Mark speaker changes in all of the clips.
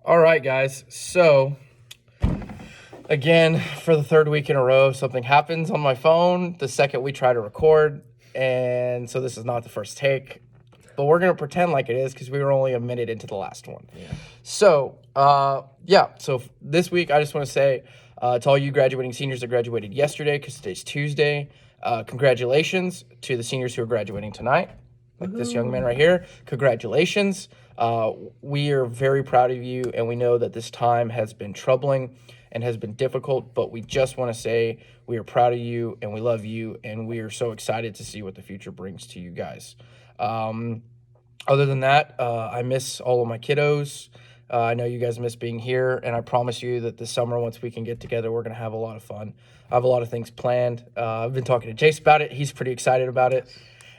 Speaker 1: All right, guys. So, again, for the third week in a row, something happens on my phone the second we try to record. And so, this is not the first take, but we're going to pretend like it is because we were only a minute into the last one.
Speaker 2: Yeah.
Speaker 1: So, this week, I just want to say to all you graduating seniors that graduated yesterday, because today's Tuesday, congratulations to the seniors who are graduating tonight. Like this young man right here, congratulations. We are very proud of you, and we know that this time has been troubling and has been difficult, but we just want to say we are proud of you and we love you, and we are so excited to see what the future brings to you guys. Other than that, I miss all of my kiddos. I know you guys miss being here, and I promise you that this summer, once we can get together, we're going to have a lot of fun. I have a lot of things planned. I've been talking to Jace about it. He's pretty excited about it.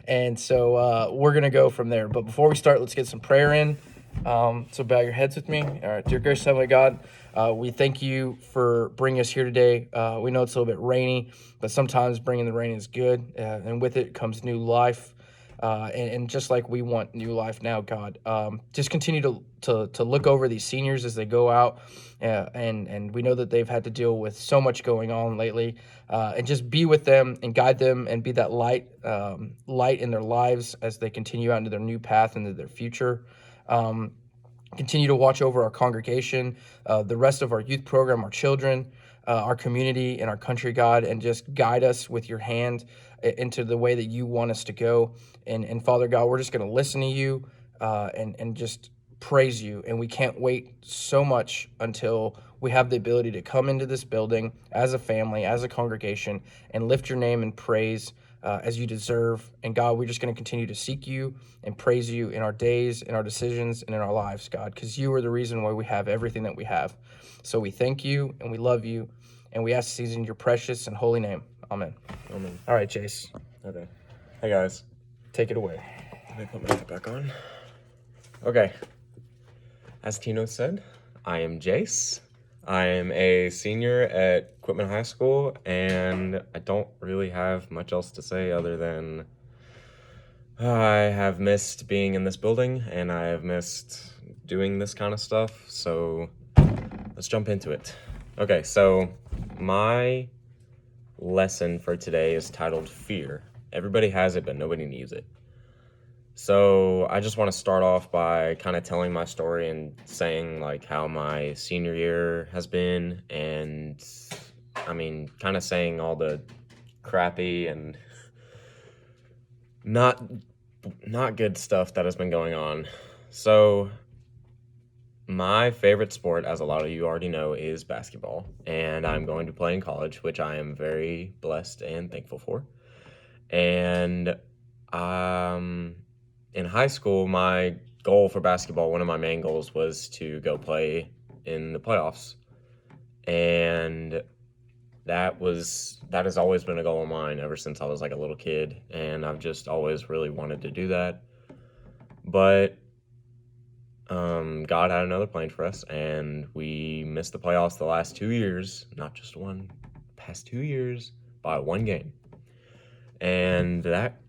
Speaker 1: And so we're going to go from there. But before we start, let's get some prayer in. So bow your heads with me. All right, dear gracious Heavenly God, we thank you for bringing us here today. We know it's a little bit rainy, but sometimes bringing the rain is good. And with it comes new life. And just like we want new life now, God, just continue to look over these seniors as they go out, and we know that they've had to deal with so much going on lately, and just be with them and guide them and be that light in their lives as they continue out into their new path into their future. Continue to watch over our congregation, the rest of our youth program, our children, our community, and our country, God, and just guide us with your hand into the way that you want us to go. And Father God, we're just going to listen to you and just praise you. And we can't wait so much until we have the ability to come into this building as a family, as a congregation, and lift your name and praise as you deserve. And God, we're just going to continue to seek you and praise you in our days, in our decisions, and in our lives, God, because you are the reason why we have everything that we have. So we thank you and we love you, and we ask these in your precious and holy name. Amen.
Speaker 2: Amen.
Speaker 1: All right, Jace,
Speaker 2: Okay. Hey guys.
Speaker 1: take it away.
Speaker 2: Let me put my hat back on. Okay. As Tino said, I am Jace. I am a senior at Quitman High School, and I don't really have much else to say other than I have missed being in this building, and I have missed doing this kind of stuff, so let's jump into it. Okay, so my lesson for today is titled Fear. Everybody has it, but nobody needs it. So I just want to start off by kind of telling my story and saying like how my senior year has been, and I mean kind of saying all the crappy and not good stuff that has been going on. So my favorite sport, as a lot of you already know, is basketball, and I'm going to play in college, which I am very blessed and thankful for. And in high school, my goal for basketball, one of my main goals, was to go play in the playoffs. And that has always been a goal of mine ever since I was like a little kid, and I've just always really wanted to do that. But God had another plan for us, and we missed the playoffs the last 2 years, not just one, past 2 years, by one game. And that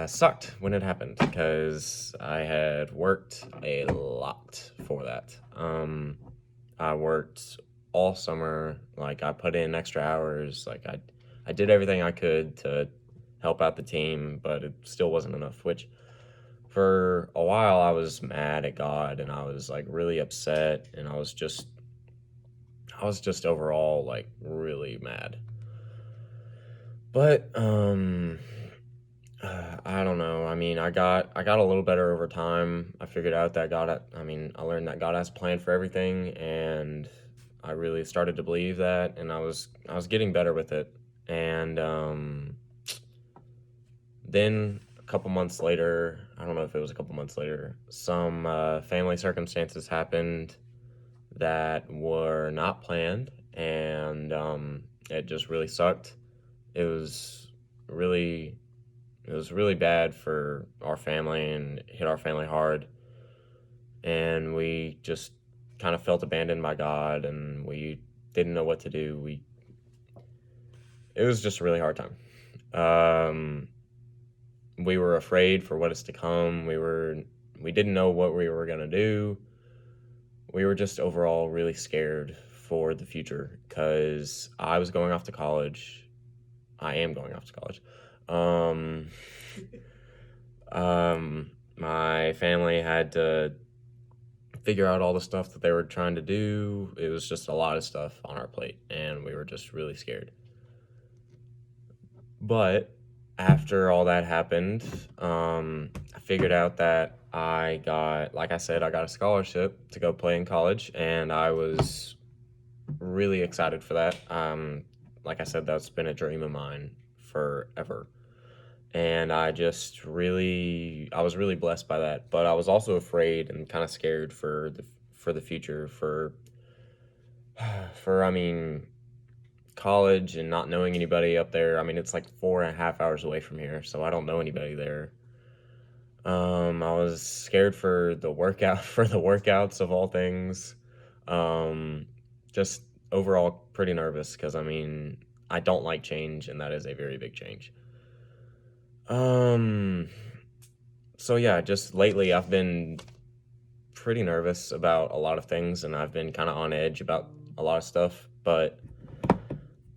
Speaker 2: sucked when it happened because I had worked a lot for that. I worked all summer. Like, I put in extra hours. Like, I did everything I could to help out the team, but it still wasn't enough, which for a while I was mad at God, and I was like really upset, and I was just overall like really mad. But I don't know. I mean, I got a little better over time. I figured out that I learned that God has a plan for everything, and I really started to believe that, and I was getting better with it. And then a couple months later, I don't know if it was a couple months later, some family circumstances happened that were not planned, and it just really sucked. It was really bad for our family, and hit our family hard, and we just kind of felt abandoned by God, and we didn't know what to do. It was just a really hard time. We were afraid for what is to come. We didn't know what we were gonna do. we were just overall really scared for the future because I was going off to college. I am going off to college. Um, my family had to figure out all the stuff that they were trying to do. It was just a lot of stuff on our plate, and we were just really scared. But after all that happened, I figured out that like I said, I got a scholarship to go play in college, and I was really excited for that. Like I said, that's been a dream of mine forever. And I was really blessed by that. But I was also afraid and kind of scared for the future, I mean, college and not knowing anybody up there. I mean, it's like 4.5 hours away from here, so I don't know anybody there. I was scared for the for the workouts of all things. Just overall pretty nervous because I mean, I don't like change, and that is a very big change. Um, so yeah, just lately I've been pretty nervous about a lot of things, and I've been kind of on edge about a lot of stuff, but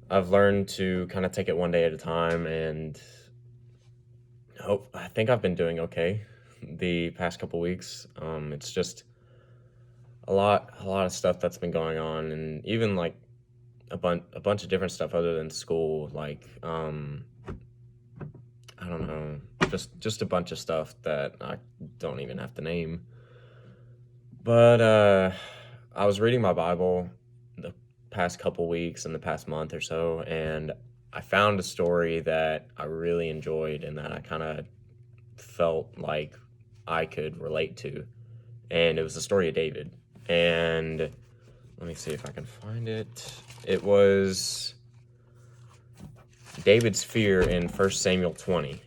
Speaker 2: I've learned to kind of take it one day at a time, and I think I've been doing okay the past couple weeks. It's just a lot of stuff that's been going on, and even like a bunch of different stuff other than school, like I don't know, just a bunch of stuff that I don't even have to name. But I was reading my Bible the past couple weeks and the past month or so, and I found a story that I really enjoyed and that I kind of felt like I could relate to. And it was the story of David. And let me see if I can find it. It was David's fear in 1 Samuel 20.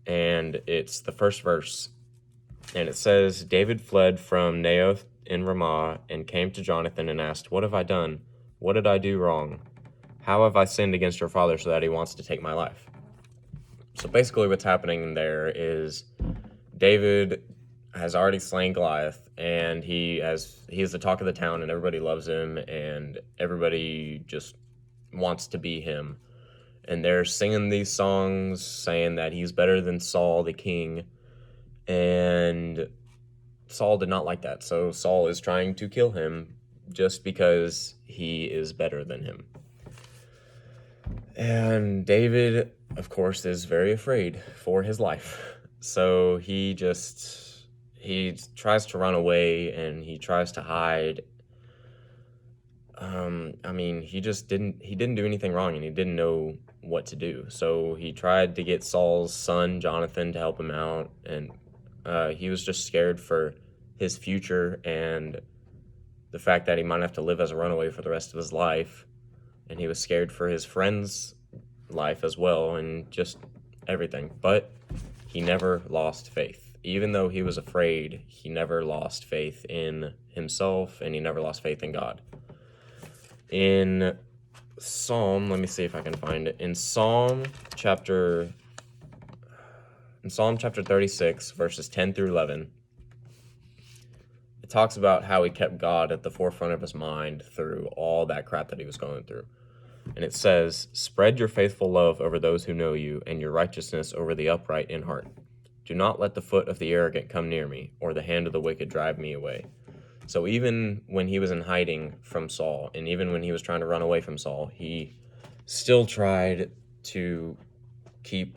Speaker 2: And it's the first verse. And it says, David fled from Naoth in Ramah and came to Jonathan and asked, "What have I done? What did I do wrong? How have I sinned against your father so that he wants to take my life?" So basically what's happening there is David has already slain Goliath, and he is the talk of the town, and everybody loves him, and everybody just wants to be him. And they're singing these songs saying that he's better than Saul the king, and Saul did not like that. So Saul is trying to kill him just because he is better than him. And David, of course, is very afraid for his life. So he tries to run away and he tries to hide. I mean, he didn't do anything wrong, and he didn't know what to do. So he tried to get Saul's son, Jonathan, to help him out, and he was just scared for his future and the fact that he might have to live as a runaway for the rest of his life. And he was scared for his friend's life as well, and just everything. But he never lost faith. Even though he was afraid, he never lost faith in himself, and he never lost faith in God. In Psalm, let me see if I can find it. In Psalm chapter 36, verses 10 through 11, it talks about how he kept God at the forefront of his mind through all that crap that he was going through. And it says, "Spread your faithful love over those who know you, and your righteousness over the upright in heart. Do not let the foot of the arrogant come near me, or the hand of the wicked drive me away." So even when he was in hiding from Saul, and even when he was trying to run away from Saul, he still tried to keep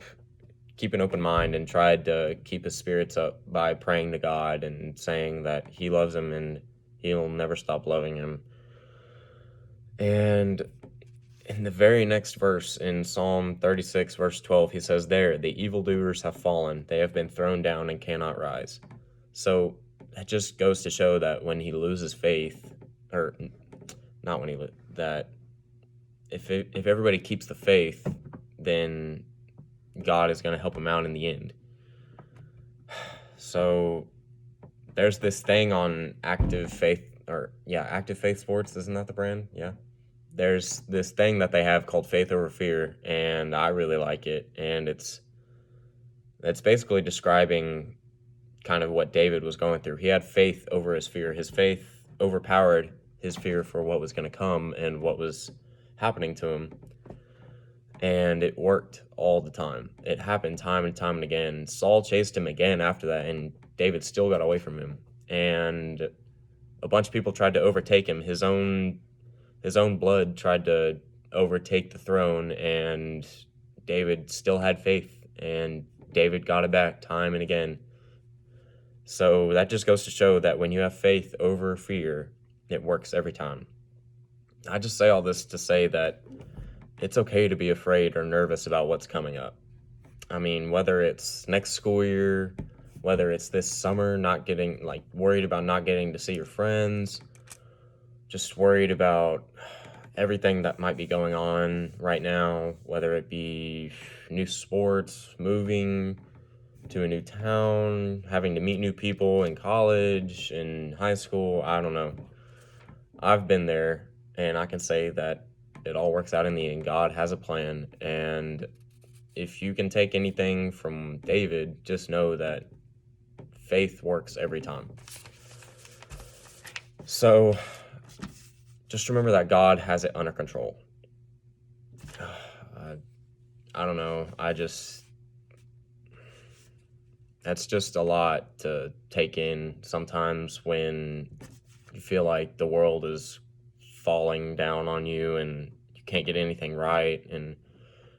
Speaker 2: an open mind and tried to keep his spirits up by praying to God and saying that he loves him and he'll never stop loving him. And in the very next verse, in Psalm 36, verse 12, he says, "There, the evildoers have fallen. They have been thrown down and cannot rise." So that just goes to show that when he loses faith, or not when that if everybody keeps the faith, then God is going to help him out in the end. So there's this thing on Active Faith Sports, isn't that the brand? Yeah. There's this thing that they have called Faith Over Fear, and I really like it. And it's basically describing kind of what David was going through. He had faith over his fear. His faith overpowered his fear for what was going to come and what was happening to him. And it worked all the time. It happened time and time and again. Saul chased him again after that, and David still got away from him. And a bunch of people tried to overtake him. His own blood tried to overtake the throne, and David still had faith, and David got it back time and again. So that just goes to show that when you have faith over fear, it works every time. I just say all this to say that it's okay to be afraid or nervous about what's coming up. I mean, whether it's next school year, whether it's this summer, worried about not getting to see your friends, just worried about everything that might be going on right now, whether it be new sports, moving to a new town, having to meet new people in college, in high school, I don't know. I've been there, and I can say that it all works out in the end. God has a plan, and if you can take anything from David, just know that faith works every time. So just remember that God has it under control. I don't know. That's just a lot to take in sometimes when you feel like the world is falling down on you and you can't get anything right and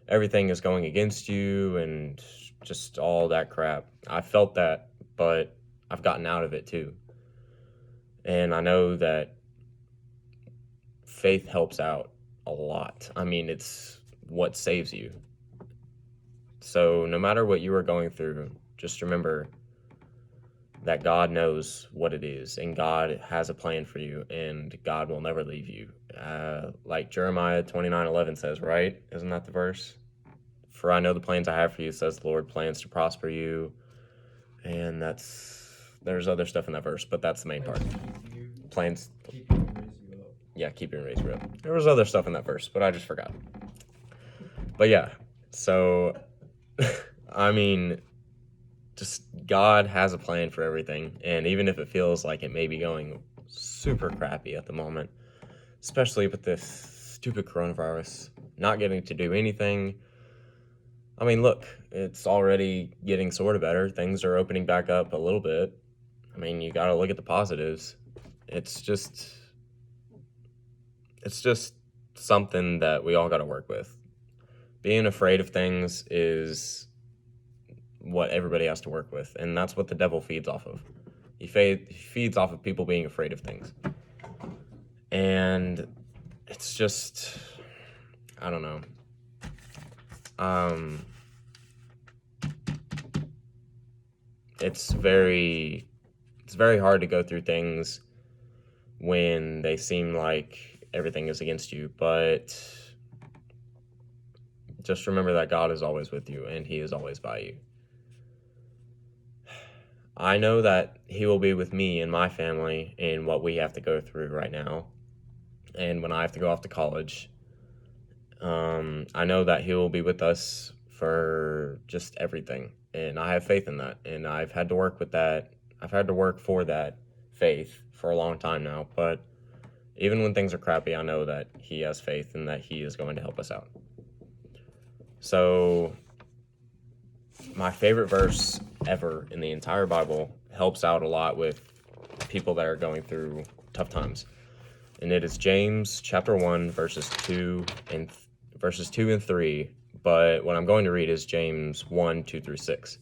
Speaker 2: everything is going against you and just all that crap. I felt that, but I've gotten out of it too. And I know that faith helps out a lot. I mean, it's what saves you. So no matter what you are going through, just remember that God knows what it is, and God has a plan for you, and God will never leave you. Like Jeremiah 29:11 says, right? Isn't that the verse? For I know the plans I have for you, says the Lord, plans to prosper you. And there's other stuff in that verse, but that's the main part. Plans. Yeah, keep you and raise you up. There was other stuff in that verse, but I just forgot. But yeah, so, I mean, just God has a plan for everything. And even if it feels like it may be going super crappy at the moment, especially with this stupid coronavirus, not getting to do anything. I mean, look, it's already getting sort of better. Things are opening back up a little bit. I mean, you got to look at the positives. It's just something that we all got to work with. Being afraid of things is what everybody has to work with, and that's what the devil feeds off of. He feeds off of people being afraid of things. And it's just, I don't know. It's very hard to go through things when they seem like everything is against you, but just remember that God is always with you and he is always by you. I know that he will be with me and my family in what we have to go through right now. And when I have to go off to college, I know that he will be with us for just everything. And I have faith in that. And I've had to work with that. I've had to work for that faith for a long time now. But even when things are crappy, I know that he has faith and that he is going to help us out. So my favorite verse ever in the entire Bible helps out a lot with people that are going through tough times. And it is James chapter 1, verses 2 and 3. But what I'm going to read is James 1, 2 through 6.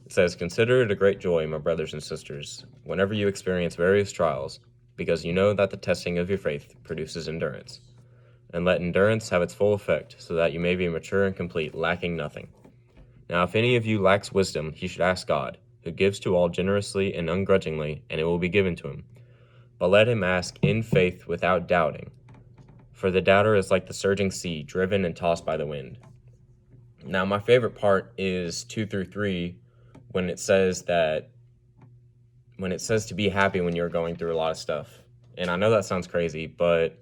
Speaker 2: It says, "Consider it a great joy, my brothers and sisters, whenever you experience various trials, because you know that the testing of your faith produces endurance. And let endurance have its full effect, so that you may be mature and complete, lacking nothing. Now if any of you lacks wisdom, he should ask God, who gives to all generously and ungrudgingly, and it will be given to him. But let him ask in faith without doubting. For the doubter is like the surging sea, driven and tossed by the wind." Now my favorite part is 2 through 3, when it says to be happy when you're going through a lot of stuff. And I know that sounds crazy, but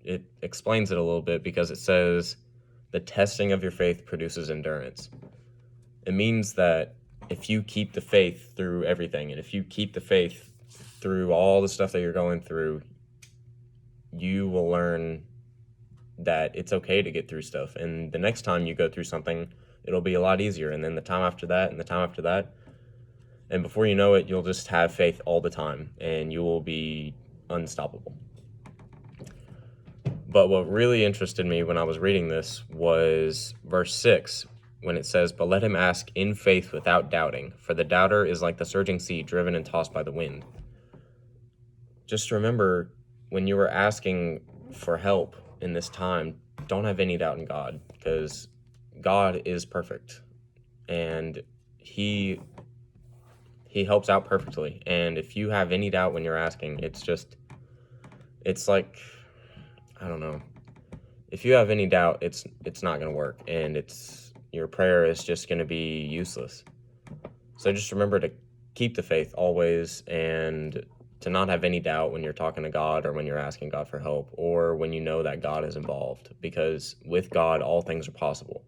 Speaker 2: it explains it a little bit, because it says the testing of your faith produces endurance. It means that if you keep the faith through everything, and if you keep the faith through all the stuff that you're going through, you will learn that it's okay to get through stuff. And the next time you go through something, it'll be a lot easier. And then the time after that, and the time after that. And before you know it, you'll just have faith all the time, and you will be unstoppable. But what really interested me when I was reading this was verse 6, when it says, "But let him ask in faith without doubting, for the doubter is like the surging sea driven and tossed by the wind." Just remember, when you are asking for help in this time, don't have any doubt in God, because God is perfect, and He helps out perfectly. And if you have any doubt when you're asking, it's like, I don't know. If you have any doubt, it's not going to work, and your prayer is just going to be useless. So just remember to keep the faith always, and to not have any doubt when you're talking to God, or when you're asking God for help, or when you know that God is involved, because with God, all things are possible.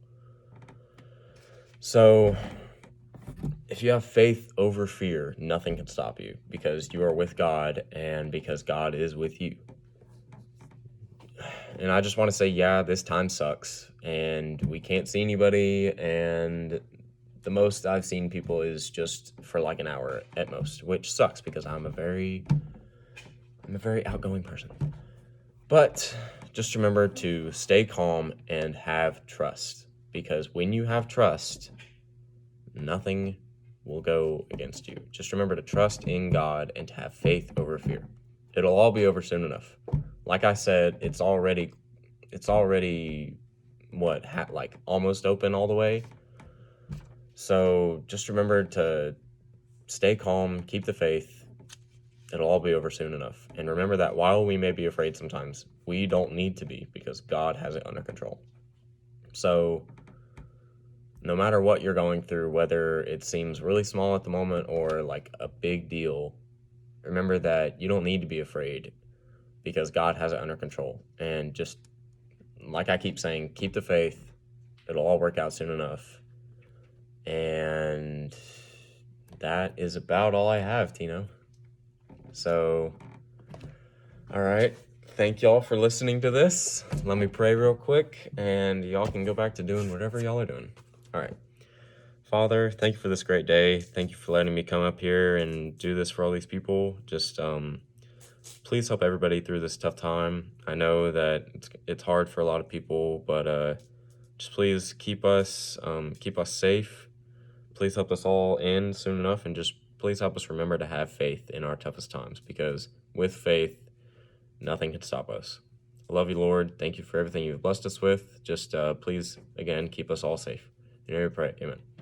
Speaker 2: So if you have faith over fear, nothing can stop you, because you are with God, and because God is with you. And I just want to say, yeah, this time sucks, and we can't see anybody, and the most I've seen people is just for like an hour at most, which sucks, because I'm a very outgoing person. But just remember to stay calm and have trust, because when you have trust, nothing will go against you. Just remember to trust in God and to have faith over fear. It'll all be over soon enough. Like I said, it's already like almost open all the way. So just remember to stay calm, keep the faith. It'll all be over soon enough. And remember that while we may be afraid sometimes, we don't need to be, because God has it under control. So no matter what you're going through, whether it seems really small at the moment or like a big deal, remember that you don't need to be afraid, because God has it under control. And just, like I keep saying, keep the faith. It'll all work out soon enough. And that is about all I have, Tino. So, all right. Thank y'all for listening to this. Let me pray real quick, and y'all can go back to doing whatever y'all are doing. All right. Father, thank you for this great day. Thank you for letting me come up here and do this for all these people. Just please help everybody through this tough time. I know that it's hard for a lot of people, but just please keep us safe. Please help us all end soon enough, and just please help us remember to have faith in our toughest times, because with faith, nothing can stop us. I love you, Lord. Thank you for everything you've blessed us with. Just please, again, keep us all safe. In your name we pray. Amen.